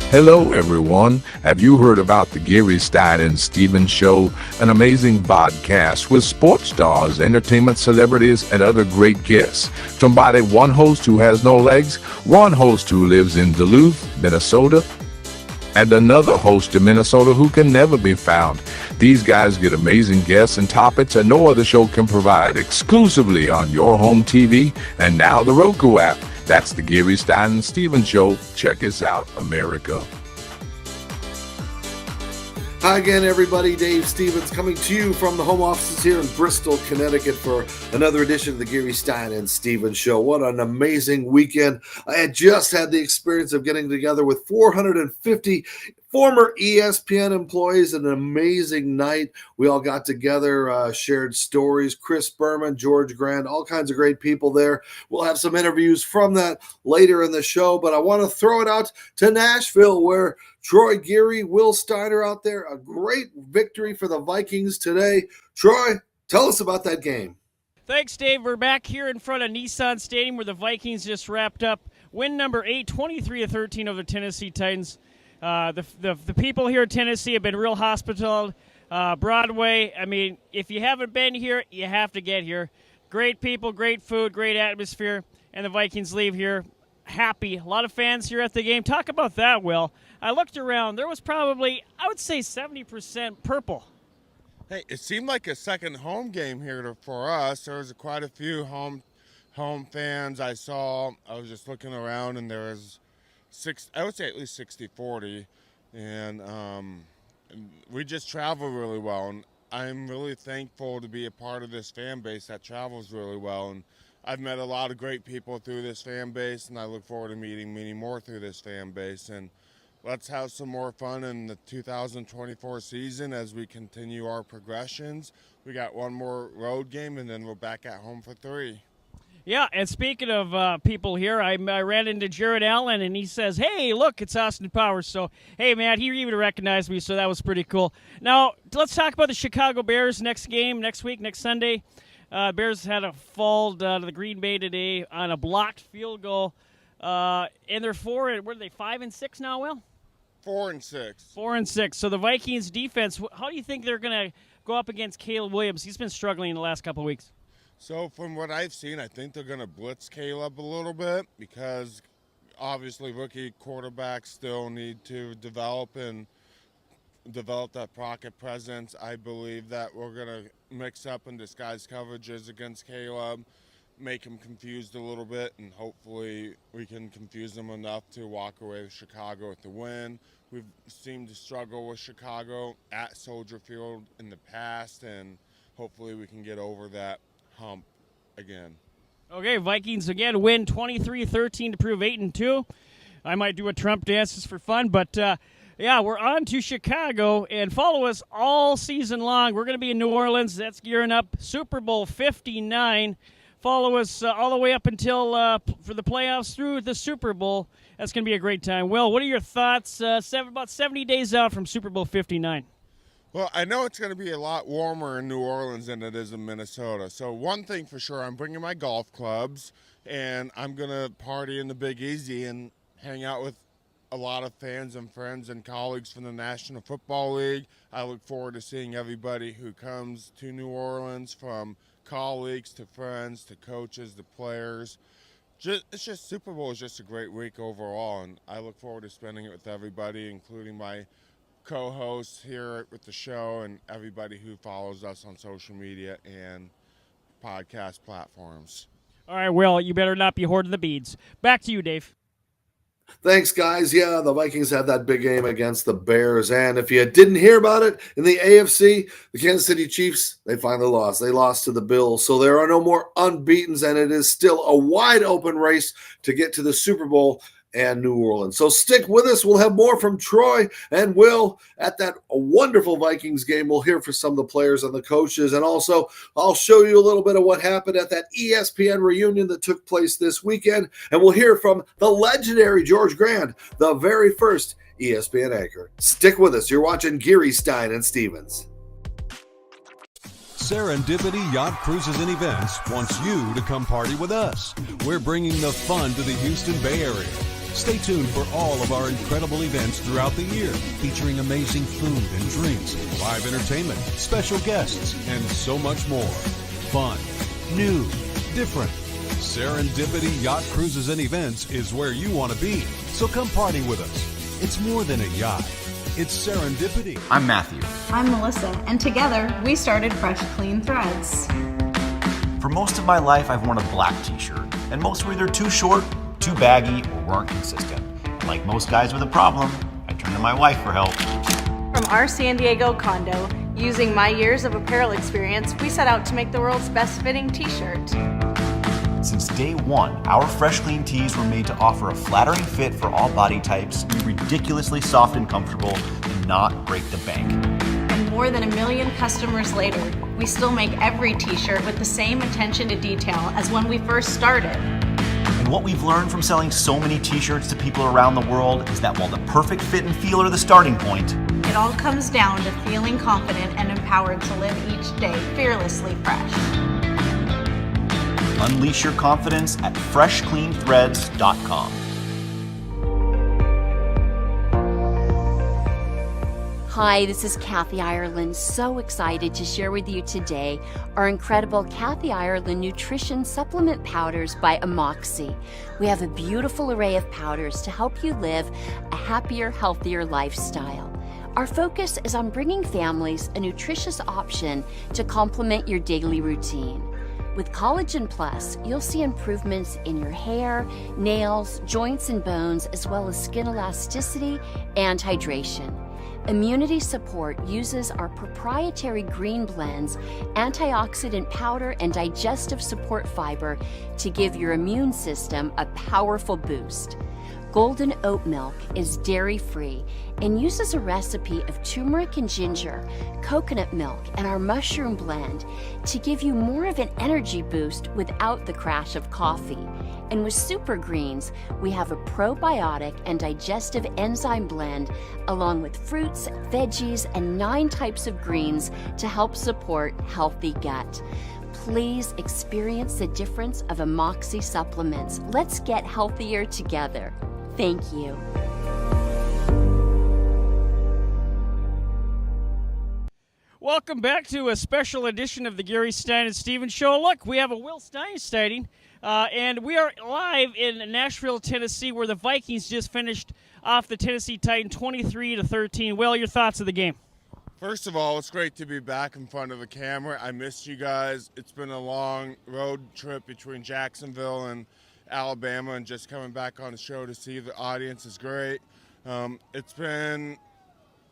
Hello everyone, have you heard about the Geary, Stein and Stevens Show? An amazing podcast with sports stars, entertainment celebrities, and other great guests. Somebody, one host who has no legs, one host who lives in Duluth, Minnesota, and another host in Minnesota who can never be found. These guys get amazing guests and topics that no other show can provide, exclusively on your home TV and now the Roku app. That's the Geary, Stein and Stevens Show. Check us out, America. Hi again, everybody. Dave Stevens coming to you from the home offices here in Bristol, Connecticut for another edition of the Geary, Stein and Stevens Show. What an amazing weekend. I had just had the experience of getting together with 450 former ESPN employees. An amazing night. We all got together, shared stories. Chris Berman, George Grande, all kinds of great people there. We'll have some interviews from that later in the show, but I want to throw it out to Nashville, where Troy Geary, Will Steiner out there. A great victory for the Vikings today. Troy, tell us about that game. Thanks, Dave. We're back here in front of Nissan Stadium where the Vikings just wrapped up win number 8, 23-13 over the Tennessee Titans. The people here in Tennessee have been real hospitable. Broadway, I mean, if you haven't been here, you have to get here. Great people, great food, great atmosphere, and the Vikings leave here happy. A lot of fans here at the game. Talk about that, Will. I looked around. There was probably, I would say, 70% purple. Hey, it seemed like a second home game here for us. There was quite a few home fans I saw. I was just looking around, and there was I would say at least 60-40, and we just travel really well, and I'm really thankful to be a part of this fan base that travels really well, and I've met a lot of great people through this fan base, and I look forward to meeting many more through this fan base, and let's have some more fun in the 2024 season as we continue our progressions. We got one more road game, and then we're back at home for 3. Yeah, and speaking of people here, I ran into Jared Allen, and he says, hey, look, it's Austin Powers. So, hey, man, he even recognized me, so that was pretty cool. Now, let's talk about the Chicago Bears next game, next week, next Sunday. Bears had a fall to the Green Bay today on a blocked field goal, and they're 5-6 now, Will? 4-6. 4-6. So the Vikings defense, how do you think they're going to go up against Caleb Williams? He's been struggling in the last couple of weeks. So from what I've seen, I think they're going to blitz Caleb a little bit because obviously rookie quarterbacks still need to develop that pocket presence. I believe that we're going to mix up and disguise coverages against Caleb, make him confused a little bit, and hopefully we can confuse him enough to walk away with Chicago with the win. We've seemed to struggle with Chicago at Soldier Field in the past, and hopefully we can get over that hump again. Okay, Vikings again win 23-13 to prove 8-2. I might do a Trump dance just for fun, but yeah, we're on to Chicago, and follow us all season long. We're going to be in New Orleans. That's gearing up. Super Bowl 59. Follow us all the way up until for the playoffs through the Super Bowl. That's going to be a great time. Will, what are your thoughts about 70 days out from Super Bowl 59? Well, I know it's going to be a lot warmer in New Orleans than it is in Minnesota. So one thing for sure, I'm bringing my golf clubs, and I'm going to party in the Big Easy and hang out with a lot of fans and friends and colleagues from the National Football League. I look forward to seeing everybody who comes to New Orleans, from colleagues to friends to coaches to players. It's just Super Bowl is just a great week overall, and I look forward to spending it with everybody, including my co-hosts here with the show and everybody who follows us on social media and podcast platforms. All right, Will, you better not be hoarding the beads. Back to you, Dave. Thanks, guys. Yeah, the Vikings had that big game against the Bears, and if you didn't hear about it, in the AFC, the Kansas City Chiefs, they finally lost. They lost to the Bills, so there are no more unbeatens, and it is still a wide-open race to get to the Super Bowl and New Orleans. So stick with us. We'll have more from Troy and Will at that wonderful Vikings game. We'll hear from some of the players and the coaches, and also I'll show you a little bit of what happened at that ESPN reunion that took place this weekend, and we'll hear from the legendary George Grande, the very first ESPN anchor. Stick with us. You're watching Geary, Stein and Stevens. Serendipity Yacht Cruises and Events wants you to come party with us. We're bringing the fun to the Houston Bay Area. Stay tuned for all of our incredible events throughout the year, featuring amazing food and drinks, live entertainment, special guests, and so much more. Fun, new, different. Serendipity Yacht Cruises and Events is where you want to be. So come party with us. It's more than a yacht. It's serendipity. I'm Matthew. I'm Melissa, and together we started Fresh Clean Threads. For most of my life, I've worn a black t-shirt, and most were either too short, too baggy, or weren't consistent. Like most guys with a problem, I turned to my wife for help. From our San Diego condo, using my years of apparel experience, we set out to make the world's best fitting t-shirt. Since day one, our Fresh Clean tees were made to offer a flattering fit for all body types, be ridiculously soft and comfortable, and not break the bank. And more than 1 million customers later, we still make every t-shirt with the same attention to detail as when we first started. And what we've learned from selling so many t-shirts to people around the world is that while the perfect fit and feel are the starting point, it all comes down to feeling confident and empowered to live each day fearlessly fresh. unleash your confidence at freshcleanthreads.com. Hi, this is Kathy Ireland. So excited to share with you today our incredible Kathy Ireland Nutrition Supplement Powders by Amoxi. We have a beautiful array of powders to help you live a happier, healthier lifestyle. Our focus is on bringing families a nutritious option to complement your daily routine. With Collagen Plus, you'll see improvements in your hair, nails, joints, and bones, as well as skin elasticity and hydration. Immunity Support uses our proprietary green blends, antioxidant powder, and digestive support fiber to give your immune system a powerful boost. Golden Oat Milk is dairy-free and uses a recipe of turmeric and ginger, coconut milk, and our mushroom blend to give you more of an energy boost without the crash of coffee. And with Super Greens, we have a probiotic and digestive enzyme blend along with fruits, veggies, and 9 types of greens to help support healthy gut. Please experience the difference of Amoxi supplements. Let's get healthier together. Thank you. Welcome back to a special edition of the Geary, Stein and Stevens Show. Look, we have a Will Stein sighting, and we are live in Nashville, Tennessee, where the Vikings just finished off the Tennessee Titans 23-13. Will, your thoughts of the game? First of all, it's great to be back in front of the camera. I missed you guys. It's been a long road trip between Jacksonville and Alabama, and just coming back on the show to see the audience is great. It's been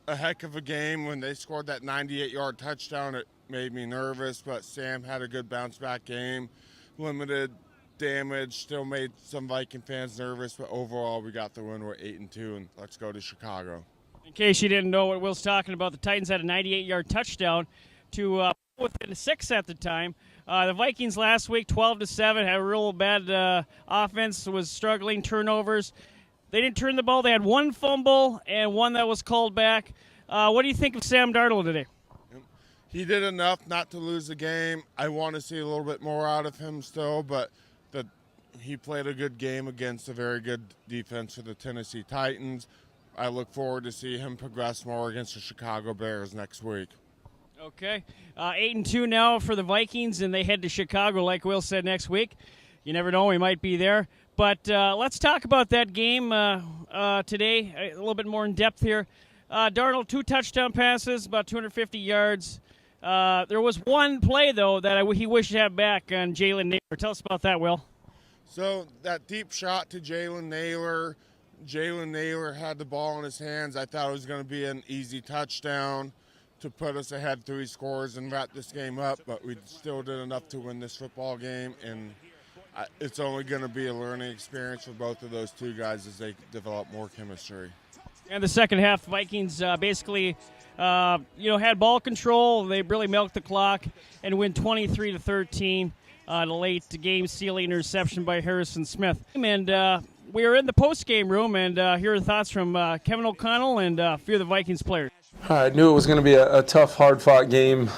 a heck of a game. When they scored that 98-yard touchdown, it made me nervous, but Sam had a good bounce-back game. Limited damage, still made some Viking fans nervous, but overall we got the win. We're 8-2, and let's go to Chicago. In case you didn't know what Will's talking about, the Titans had a 98-yard touchdown to within 6 at the time. The Vikings last week, 12-7, had a real bad offense, was struggling, turnovers. They didn't turn the ball. They had 1 fumble and 1 that was called back. What do you think of Sam Darnold today? He did enough not to lose the game. I want to see a little bit more out of him still, but he played a good game against a very good defense for the Tennessee Titans. I look forward to see him progress more against the Chicago Bears next week. Okay. 8-2 now for the Vikings, and they head to Chicago, like Will said, next week. You never know, we might be there. But let's talk about that game today, a little bit more in depth here. Darnold, 2 touchdown passes, about 250 yards. There was one play, though, that he wished to have back on Jalen Naylor. Tell us about that, Will. So that deep shot to Jalen Naylor had the ball in his hands. I thought it was going to be an easy touchdown to put us ahead 3 scores and wrap this game up, but we still did enough to win this football game, and it's only going to be a learning experience for both of those 2 guys as they develop more chemistry. And the second half, the Vikings basically had ball control. They really milked the clock and win 23-13. The late game-sealing interception by Harrison Smith. And we are in the post-game room, and here are thoughts from Kevin O'Connell and a few of the Vikings players. I knew it was going to be a tough, hard-fought game,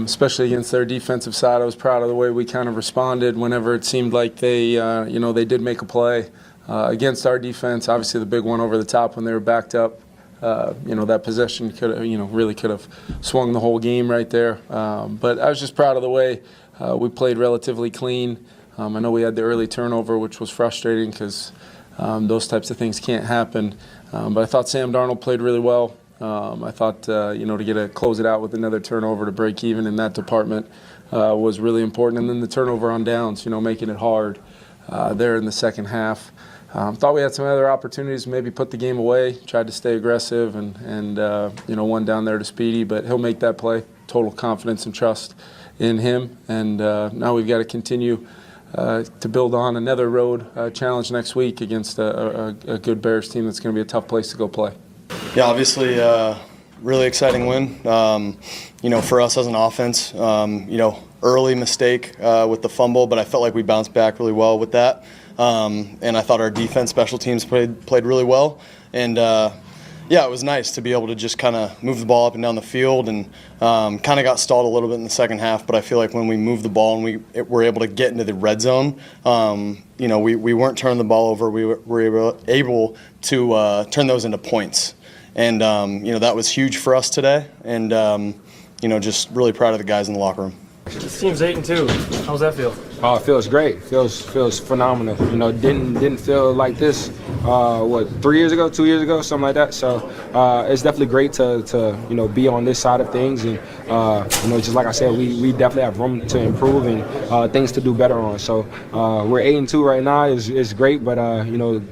especially against their defensive side. I was proud of the way we kind of responded whenever it seemed like they did make a play. against our defense. Obviously, the big one over the top when they were backed up. That possession could have, really could have swung the whole game right there. But I was just proud of the way we played relatively clean. I know we had the early turnover, which was frustrating because those types of things can't happen. But I thought Sam Darnold played really well. I thought, to close it out with another turnover to break even in that department was really important. And then the turnover on downs, making it hard there in the second half. Thought we had some other opportunities, maybe put the game away, tried to stay aggressive and one down there to Speedy, but he'll make that play. Total confidence and trust in him. And now we've got to continue to build on another road challenge next week against a good Bears team that's going to be a tough place to go play. Yeah, obviously, really exciting win. For us as an offense, early mistake with the fumble, but I felt like we bounced back really well with that. And I thought our defense, special teams played really well. And, it was nice to be able to just kind of move the ball up and down the field and kind of got stalled a little bit in the second half. But I feel like when we moved the ball and we were able to get into the red zone, we weren't turning the ball over. We were able to turn those into points. And, that was huge for us today. And, just really proud of the guys in the locker room. This team's 8-2. How's that feel? Oh, it feels great. Feels phenomenal. Didn't feel like this. 3 years ago, 2 years ago, something like that. So it's definitely great to be on this side of things. And just like I said, we definitely have room to improve and things to do better on. So we're 8-2 right now. Is great, but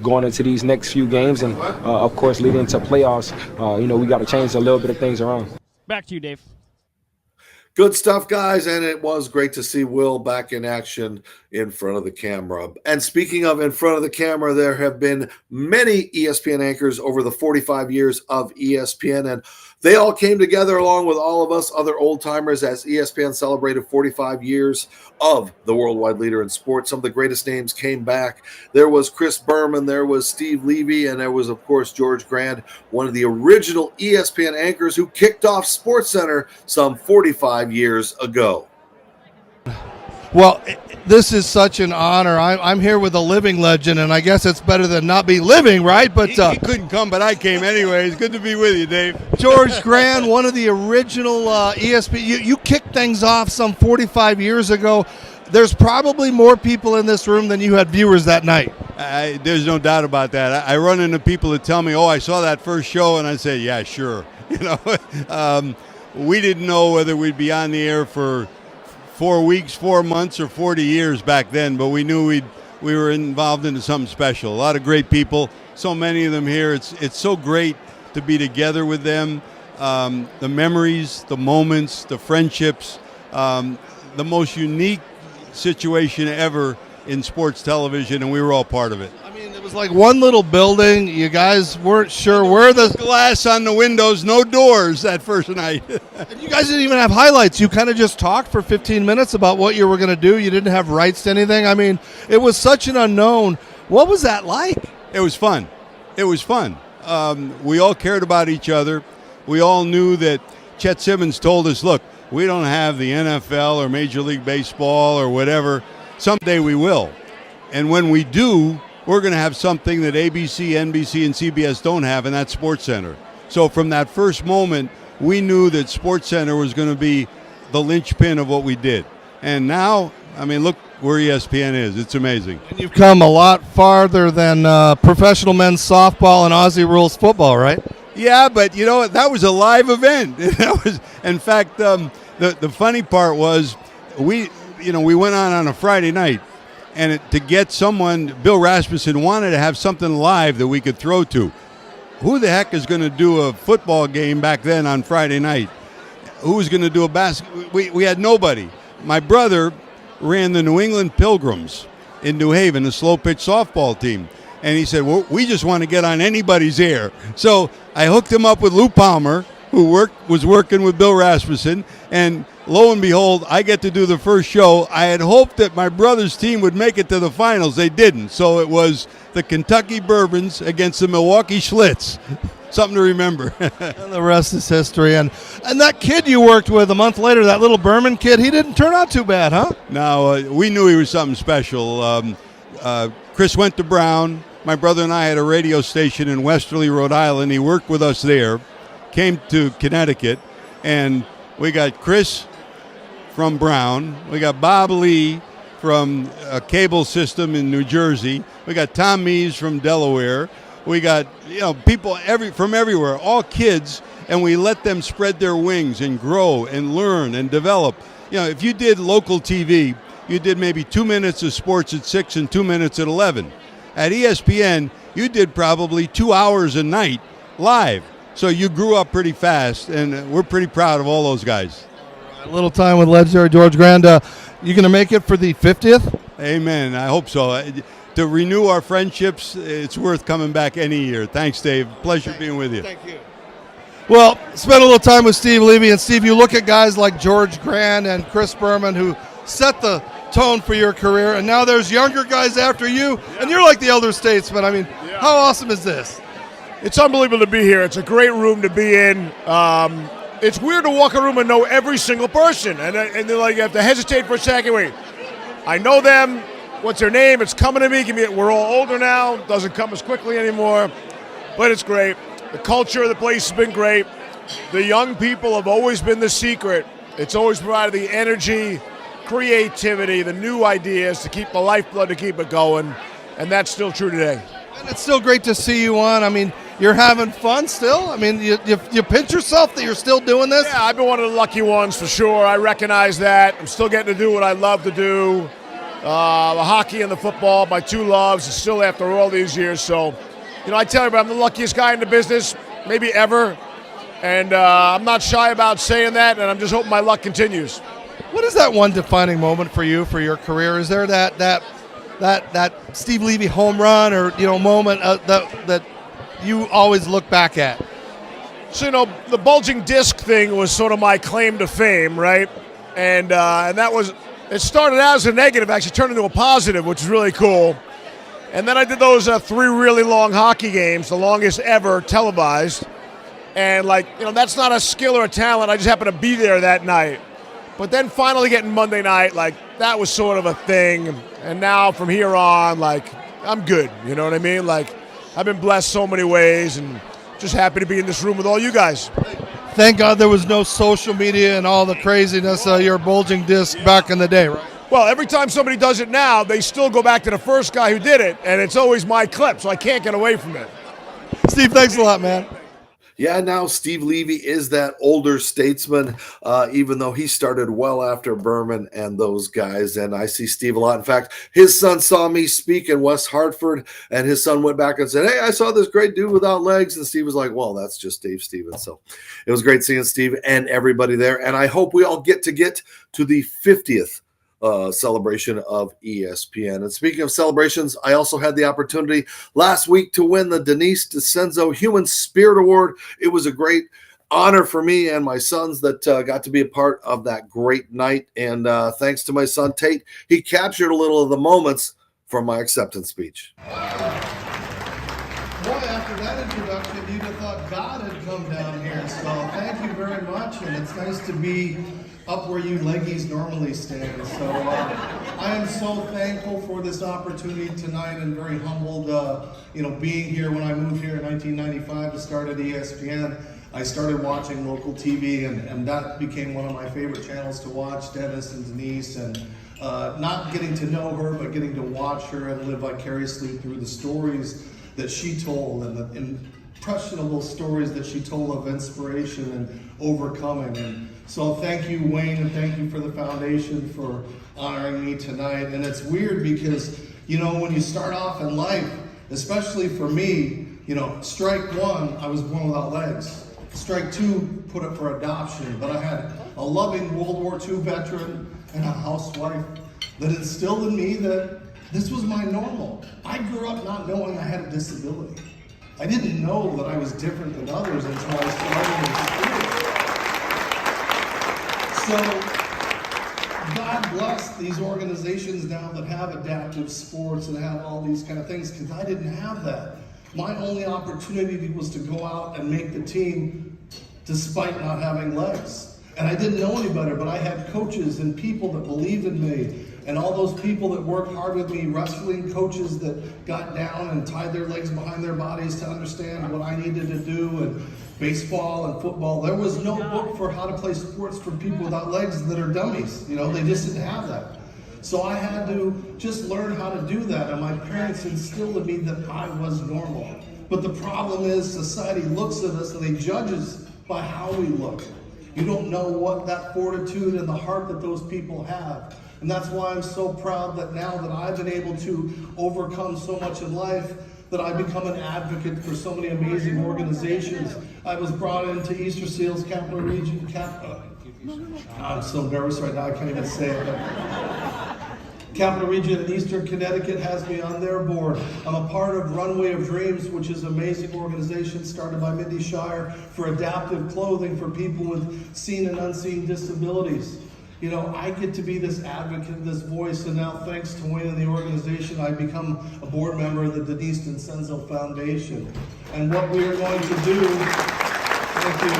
going into these next few games and of course leading into playoffs, we got to change a little bit of things around. Back to you, Dave. Good stuff, guys, and it was great to see Will back in action in front of the camera. And speaking of in front of the camera, there have been many ESPN anchors over the 45 years of ESPN, and they all came together along with all of us other old-timers as ESPN celebrated 45 years of the worldwide leader in sports. Some of the greatest names came back. There was Chris Berman, there was Steve Levy, and there was, of course, George Grande, one of the original ESPN anchors who kicked off SportsCenter some 45 years ago. Well, this is such an honor. I'm here with a living legend, and I guess it's better than not be living, right? But he couldn't come, but I came anyway. It's good to be with you, Dave. George Grande, one of the original ESPN. You kicked things off some 45 years ago. There's probably more people in this room than you had viewers that night. There's no doubt about that. I run into people that tell me, "Oh, I saw that first show," and I say, "Yeah, sure." We didn't know whether we'd be on the air for 4 weeks, 4 months, or 40 years back then, but we knew we were involved into something special. A lot of great people, so many of them here. It's so great to be together with them. The memories, the moments, the friendships, the most unique situation ever in sports television, and we were all part of it. I mean, it was like one little building. You guys weren't sure where the glass on the windows, no doors that first night. And you guys didn't even have highlights. You kind of just talked for 15 minutes about what you were going to do. You didn't have rights to anything. I mean, it was such an unknown. What was that like? It was fun. It was fun. We all cared about each other. We all knew that Chet Simmons told us, look, we don't have the NFL or Major League Baseball or whatever. Someday we will. And when we do, we're going to have something that ABC, NBC, and CBS don't have, and that's SportsCenter. So from that first moment, we knew that SportsCenter was going to be the linchpin of what we did. And now, I mean, look where ESPN is. It's amazing. And you've come a lot farther than professional men's softball and Aussie rules football, right? Yeah, but you know what? That was a live event. That was, in fact, the funny part was we went on a Friday night, and to get someone, Bill Rasmussen wanted to have something live that we could throw to. Who the heck is going to do a football game back then on Friday night? Who was going to do a basketball? We had nobody. My brother ran the New England Pilgrims in New Haven, a slow-pitch softball team. And he said, well, we just want to get on anybody's air. So I hooked him up with Lou Palmer, who was working with Bill Rasmussen, and lo and behold, I get to do the first show. I had hoped that my brother's team would make it to the finals. They didn't. So it was the Kentucky Bourbons against the Milwaukee Schlitz. Something to remember. And the rest is history. And that kid you worked with a month later, that little Berman kid, he didn't turn out too bad, huh? No, we knew he was something special. Chris went to Brown. My brother and I had a radio station in Westerly, Rhode Island. He worked with us there, came to Connecticut, and we got Chris from Brown. We got Bob Lee from a cable system in New Jersey. We got Tom Mees from Delaware. We got people from everywhere, all kids, and we let them spread their wings and grow and learn and develop. If you did local TV, you did maybe 2 minutes of sports at 6 and 2 minutes at 11. At ESPN, you did probably 2 hours a night live. So you grew up pretty fast, and we're pretty proud of all those guys. A little time with legendary George Grande. You going to make it for the 50th? Amen. I hope so. To renew our friendships, it's worth coming back any year. Thanks, Dave. Pleasure being with you. Thank you. Well, spent a little time with Steve Levy. And, Steve, you look at guys like George Grande and Chris Berman who set the tone for your career, and now there's younger guys after you, and you're like the elder statesman. I mean, how awesome is this? It's unbelievable to be here. It's a great room to be in. It's weird to walk a room and know every single person, and they're like, you have to hesitate for a second. Wait, I know them. What's their name? It's coming to me. We're all older now. Doesn't come as quickly anymore, but it's great. The culture of the place has been great. The young people have always been the secret. It's always provided the energy, creativity, the new ideas to keep the lifeblood, to keep it going, and that's still true today. And it's still great to see you on. I mean, you're having fun still? I mean, you pinch yourself that you're still doing this? Yeah, I've been one of the lucky ones for sure. I recognize that. I'm still getting to do what I love to do. The hockey and the football, my two loves, and still after all these years. So, I tell everybody I'm the luckiest guy in the business, maybe ever. And I'm not shy about saying that, and I'm just hoping my luck continues. What is that one defining moment for you, for your career? Is there that Steve Levy home run or moment that you always look back at? So the bulging disc thing was sort of my claim to fame, right? And that was, it started out as a negative, actually turned into a positive, which is really cool. And then I did those 3 really long hockey games, the longest ever televised. And that's not a skill or a talent. I just happened to be there that night. But then finally getting Monday night, that was sort of a thing. And now from here on, I'm good. You know what I mean? I've been blessed so many ways, and just happy to be in this room with all you guys. Thank God there was no social media and all the craziness of your bulging disc back in the day, right? Well, every time somebody does it now, they still go back to the first guy who did it, and it's always my clip, so I can't get away from it. Steve, thanks a lot, man. Yeah, now Steve Levy is that older statesman, even though he started well after Berman and those guys. And I see Steve a lot. In fact, his son saw me speak in West Hartford, and his son went back and said, "Hey, I saw this great dude without legs." And Steve was like, "Well, that's just Dave Stevens." So it was great seeing Steve and everybody there. And I hope we all get to the 50th celebration of ESPN. And speaking of celebrations, I also had the opportunity last week to win the Denise DeCenzo Human Spirit Award. It was a great honor for me and my sons that got to be a part of that great night. And thanks to my son Tate, he captured a little of the moments from my acceptance speech. Boy, after that introduction, you'd have thought God had come down here. So thank you very much, and it's nice to be up where you leggies normally stand. So I am so thankful for this opportunity tonight, and very humbled, being here. When I moved here in 1995 to start at ESPN, I started watching local TV, and that became one of my favorite channels to watch, Dennis and Denise, and not getting to know her, but getting to watch her and live vicariously through the stories that she told, and the impressionable stories that she told of inspiration and overcoming. And so thank you, Wayne, and thank you for the foundation for honoring me tonight. And it's weird because, when you start off in life, especially for me, strike one, I was born without legs. Strike two, put up for adoption. But I had a loving World War II veteran and a housewife that instilled in me that this was my normal. I grew up not knowing I had a disability. I didn't know that I was different than others until I started in school. So, God bless these organizations now that have adaptive sports and have all these kind of things, because I didn't have that. My only opportunity was to go out and make the team despite not having legs. And I didn't know any better, but I had coaches and people that believed in me, and all those people that worked hard with me, wrestling coaches that got down and tied their legs behind their bodies to understand what I needed to do, and baseball and football. There was no book for how to play sports for people without legs that are dummies. You know, they just didn't have that. So I had to just learn how to do that, and my parents instilled in me that I was normal. But the problem is society looks at us and they judge us by how we look. You don't know what that fortitude and the heart that those people have. And that's why I'm so proud that now that I've been able to overcome so much in life, that I've become an advocate for so many amazing organizations. I was brought into Easter Seals Capital Region. I'm so nervous right now, I can't even say it. Capital Region in Eastern Connecticut has me on their board. I'm a part of Runway of Dreams, which is an amazing organization started by Mindy Shire for adaptive clothing for people with seen and unseen disabilities. You know, I get to be this advocate, this voice, and now thanks to Wayne and the organization, I've become a board member of the Denise DiCenzo Foundation. And what we are going to do, thank you.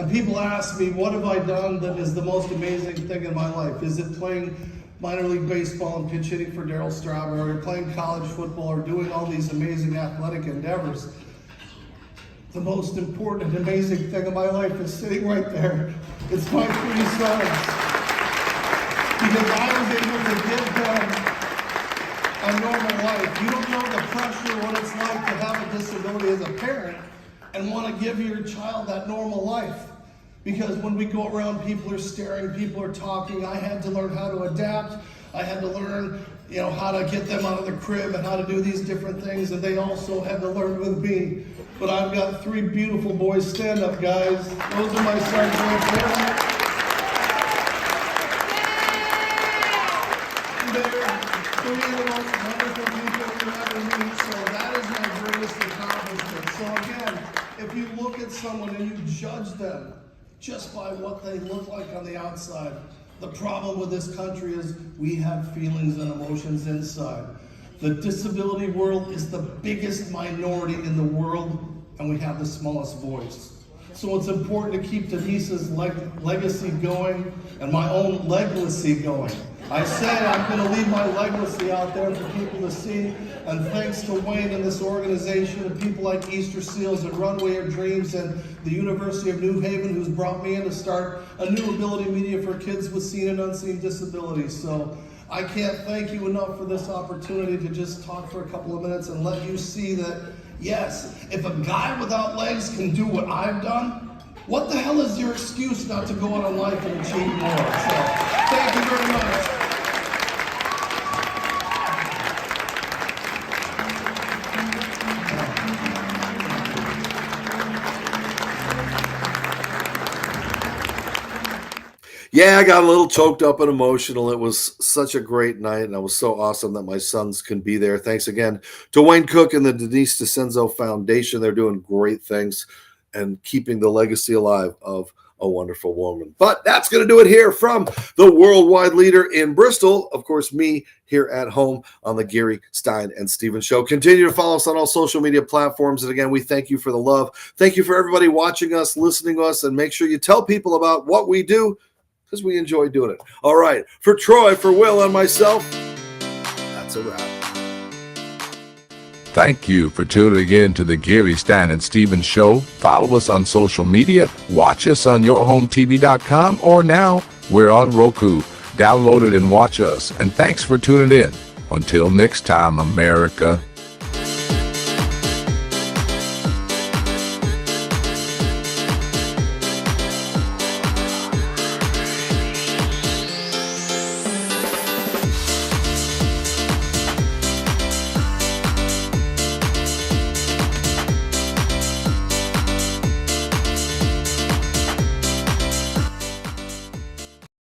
And people ask me, what have I done that is the most amazing thing in my life? Is it playing minor league baseball and pinch hitting for Darryl Strawberry, or playing college football, or doing all these amazing athletic endeavors? The most important and amazing thing in my life is sitting right there. It's my 3 sons. Because I was able to give them a normal life. You don't know the pressure, what it's like to have a disability as a parent and want to give your child that normal life. Because when we go around, people are staring, people are talking. I had to learn how to adapt. I had to learn, how to get them out of the crib and how to do these different things. And they also had to learn with me. But I've got 3 beautiful boys. Stand up, guys. Those are my sons right there. They're 3 of the most wonderful people you'll ever meet. So that is my greatest accomplishment. So again, if you look at someone and you judge them just by what they look like on the outside, the problem with this country is we have feelings and emotions inside. The disability world is the biggest minority in the world, and we have the smallest voice. So it's important to keep Denise's legacy going and my own legacy going. I said I'm going to leave my legacy out there for people to see, and thanks to Wayne and this organization and people like Easter Seals and Runway of Dreams and the University of New Haven, who's brought me in to start a new ability media for kids with seen and unseen disabilities. So I can't thank you enough for this opportunity to just talk for a couple of minutes and let you see that, yes, if a guy without legs can do what I've done, what the hell is your excuse not to go out in life and achieve more? So, thank you very much. Yeah, I got a little choked up and emotional. It was such a great night, and it was so awesome that my sons can be there. Thanks again to Wayne Cook and the Denise DiCenzo Foundation. They're doing great things and keeping the legacy alive of a wonderful woman. But that's going to do it here from the worldwide leader in Bristol. Of course, me here at home on the Geary, Stein and Stevens Show. Continue to follow us on all social media platforms. And again, we thank you for the love. Thank you for everybody watching us, listening to us, and make sure you tell people about what we do, because we enjoy doing it. All right. For Troy, for Will, and myself, that's a wrap. Thank you for tuning in to the Geary, Stein and Stevens Show. Follow us on social media. Watch us on yourhometv.com, or now we're on Roku. Download it and watch us. And thanks for tuning in. Until next time, America.